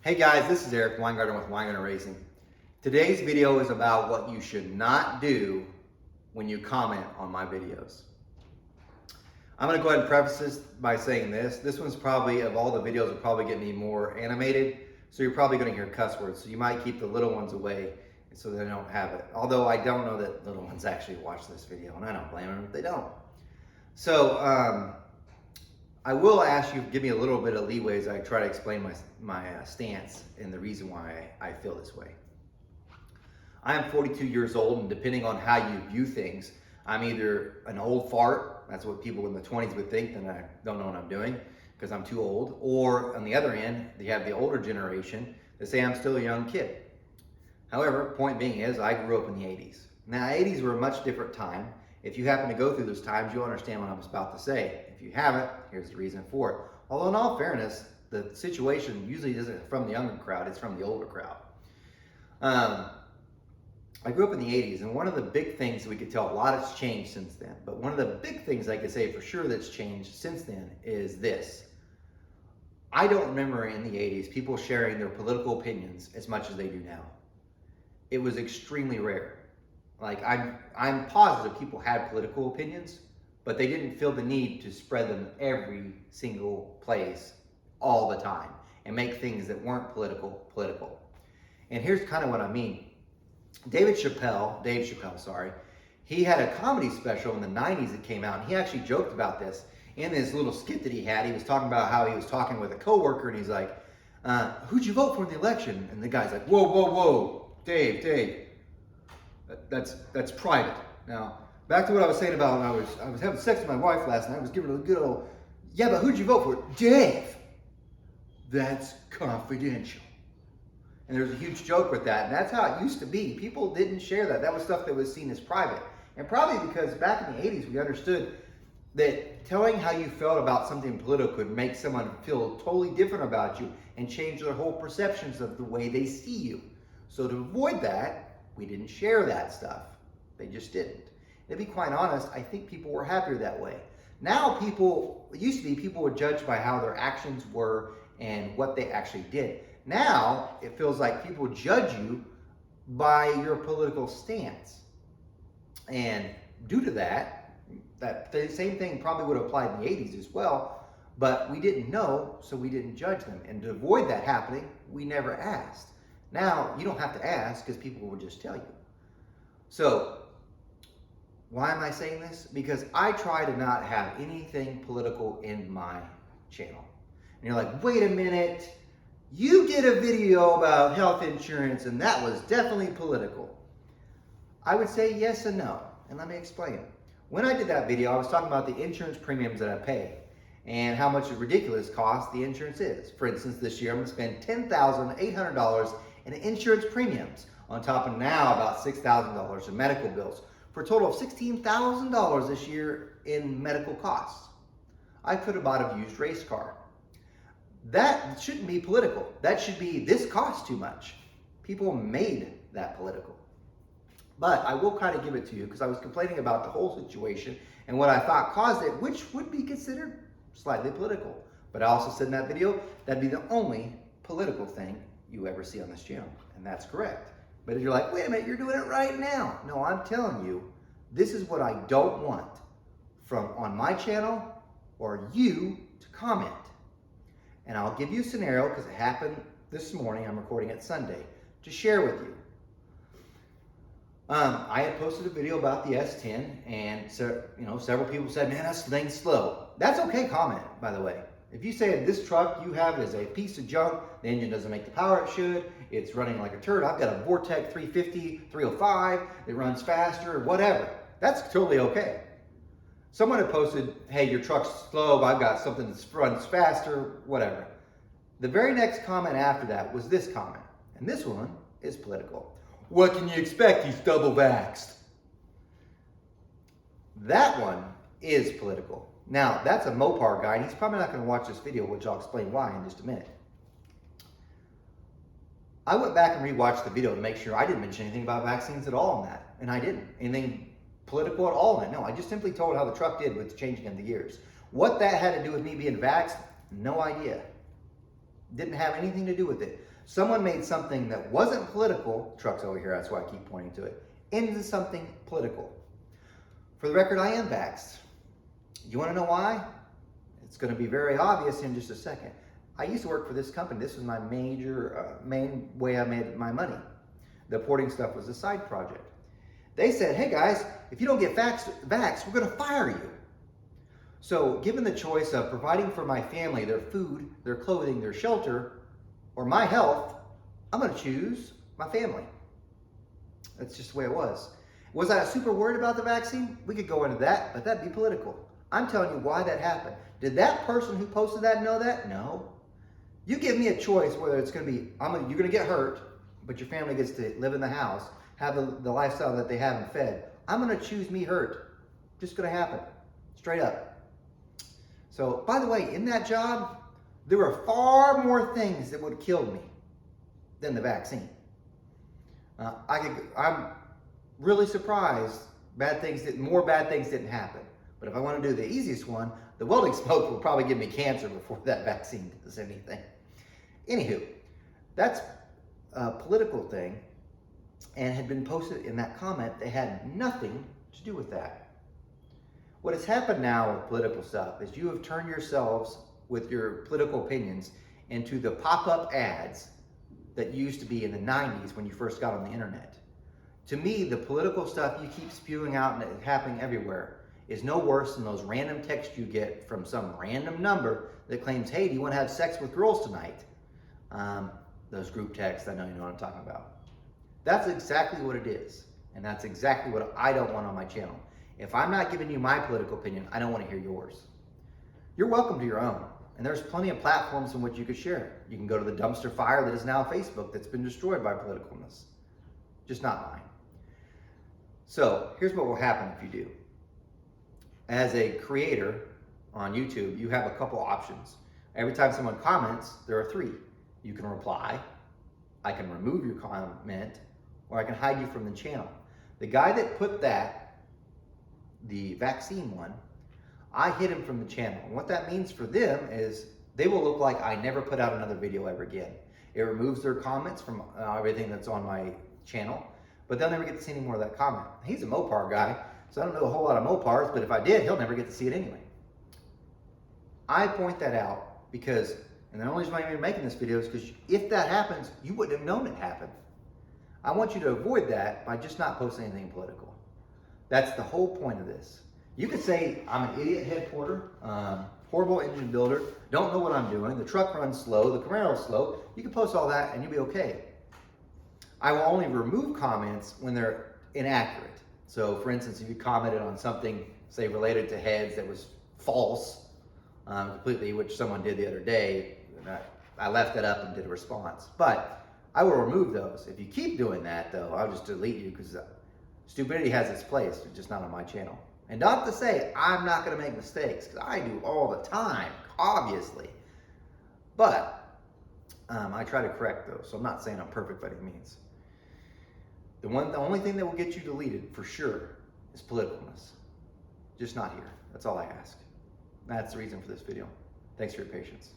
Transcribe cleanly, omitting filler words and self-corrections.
Hey guys, this is Eric Weingarten with Weingarten Racing. Today's video is about what you should not do when you comment on my videos. I'm going to go ahead and preface this by saying this. This one's probably, of all the videos, will probably get me more animated, so you're probably going to hear cuss words. So you might keep the little ones away so they don't have it. Although I don't know that little ones actually watch this video, and I don't blame them if they don't. So, I will ask you to give me a little bit of leeway as I try to explain my stance and the reason why I feel this way. I am 42 years old, and depending on how you view things, I'm either an old fart, that's what people in the 20s would think, and I don't know what I'm doing because I'm too old, or on the other end, you have the older generation that say I'm still a young kid. However, point being is I grew up in the 80s. Now, 80s were a much different time. If you happen to go through those times, you'll understand what I'm about to say. If you haven't, here's the reason for it. Although in all fairness, the situation usually isn't from the younger crowd, it's from the older crowd. I grew up in the 80s, and one of the big things we could tell, a lot has changed since then, but one of the big things I could say for sure that's changed since then is this. I don't remember in the 80s people sharing their political opinions as much as they do now. It was extremely rare. Like, I'm positive people had political opinions, but they didn't feel the need to spread them every single place all the time and make things that weren't political. And here's kind of what I mean. Dave Chappelle, he had a comedy special in the 90s that came out, and he actually joked about this in this little skit that he had. He was talking about how he was talking with a coworker, and he's like, who'd you vote for in the election? And the guy's like, whoa, Dave. That's private. Now, back to what I was saying about when I was having sex with my wife last night. I was giving her a good old, yeah, but who'd you vote for? Dave. That's confidential. And there's a huge joke with that. And that's how it used to be. People didn't share that. That was stuff that was seen as private. And probably because back in the 80s, we understood that telling how you felt about something political could make someone feel totally different about you and change their whole perceptions of the way they see you. So to avoid that, we didn't share that stuff. They just didn't. To be quite honest, I think people were happier that way. Now it used to be people were judged by how their actions were and what they actually did. Now, it feels like people judge you by your political stance. And due to that the same thing probably would apply in the 80s as well, but we didn't know, so we didn't judge them. And to avoid that happening, we never asked. Now, you don't have to ask because people will just tell you. So, why am I saying this? Because I try to not have anything political in my channel. And you're like, wait a minute, you did a video about health insurance and that was definitely political. I would say yes and no, and let me explain. When I did that video, I was talking about the insurance premiums that I pay and how much a ridiculous cost the insurance is. For instance, this year I'm going to spend $10,800 in insurance premiums, on top of now about $6,000 in medical bills, for a total of $16,000 this year in medical costs. I could have bought a used race car. That shouldn't be political. That should be, this costs too much. People made that political. But I will kind of give it to you because I was complaining about the whole situation and what I thought caused it, which would be considered slightly political. But I also said in that video, that'd be the only political thing you ever see on this channel, and that's correct. But if you're like, wait a minute, you're doing it right now. No, I'm telling you, this is what I don't want from on my channel or you to comment. And I'll give you a scenario because it happened this morning. I'm recording it Sunday to share with you. I had posted a video about the S10, and so several people said, "Man, that thing's slow." That's okay. Comment, by the way. If you say this truck you have is a piece of junk, the engine doesn't make the power it should, it's running like a turd, I've got a Vortec 350, 305, it runs faster, whatever. That's totally okay. Someone had posted, hey, your truck's slow, I've got something that runs faster, whatever. The very next comment after that was this comment, and this one is political. What can you expect? He's double vaxxed. That one is political. Now, that's a Mopar guy, and he's probably not going to watch this video, which I'll explain why in just a minute. I went back and rewatched the video to make sure I didn't mention anything about vaccines at all in that, and I didn't. Anything political at all in it. No, I just simply told how the truck did with the changing of the gears. What that had to do with me being vaxxed, no idea. Didn't have anything to do with it. Someone made something that wasn't political, truck's over here, that's why I keep pointing to it, into something political. For the record, I am vaxxed. You want to know why? It's going to be very obvious in just a second. I used to work for this company. This was my main way I made my money. The porting stuff was a side project. They said, hey guys, if you don't get vaxxed, we're going to fire you. So given the choice of providing for my family their food, their clothing, their shelter, or my health, I'm going to choose my family. That's just the way it was. Was I super worried about the vaccine? We could go into that, but that'd be political. I'm telling you why that happened. Did that person who posted that know that? No. You give me a choice whether it's going to be, you're going to get hurt, but your family gets to live in the house, have the lifestyle that they haven't fed. I'm going to choose me hurt. Just going to happen. Straight up. So, by the way, in that job, there were far more things that would have killed me than the vaccine. I'm really surprised more bad things didn't happen. But if I want to do the easiest one, the welding smoke will probably give me cancer before that vaccine does anything. Anywho, that's a political thing and had been posted in that comment. They had nothing to do with that. What has happened now with political stuff is you have turned yourselves with your political opinions into the pop-up ads that used to be in the 90s when you first got on the internet. To me, the political stuff you keep spewing out and it's happening everywhere is no worse than those random texts you get from some random number that claims, hey, do you want to have sex with girls tonight? Those group texts, I know you know what I'm talking about. That's exactly what it is. And that's exactly what I don't want on my channel. If I'm not giving you my political opinion, I don't want to hear yours. You're welcome to your own. And there's plenty of platforms in which you could share. You can go to the dumpster fire that is now Facebook that's been destroyed by politicalness. Just not mine. So here's what will happen if you do. As a creator on YouTube, you have a couple options. Every time someone comments, there are three. You can reply, I can remove your comment, or I can hide you from the channel. The guy that put that, the vaccine one, I hid him from the channel. And what that means for them is they will look like I never put out another video ever again. It removes their comments from everything that's on my channel, but they'll never get to see any more of that comment. He's a Mopar guy, so I don't know a whole lot of Mopars, but if I did, he'll never get to see it anyway. I point that out because, and the only reason why I'm making this video is because if that happens, you wouldn't have known it happened. I want you to avoid that by just not posting anything political. That's the whole point of this. You could say, I'm an idiot head porter, horrible engine builder, don't know what I'm doing, the truck runs slow, the Camaro's slow. You can post all that and you'll be okay. I will only remove comments when they're inaccurate. So for instance, if you commented on something, say related to heads that was false, completely, which someone did the other day, I left that up and did a response. But I will remove those. If you keep doing that though, I'll just delete you because stupidity has its place, it's just not on my channel. And not to say I'm not going to make mistakes, because I do all the time, obviously. But I try to correct those, so I'm not saying I'm perfect by any means. The only thing that will get you deleted for sure is politicalness. Just not here. That's all I ask. That's the reason for this video. Thanks for your patience.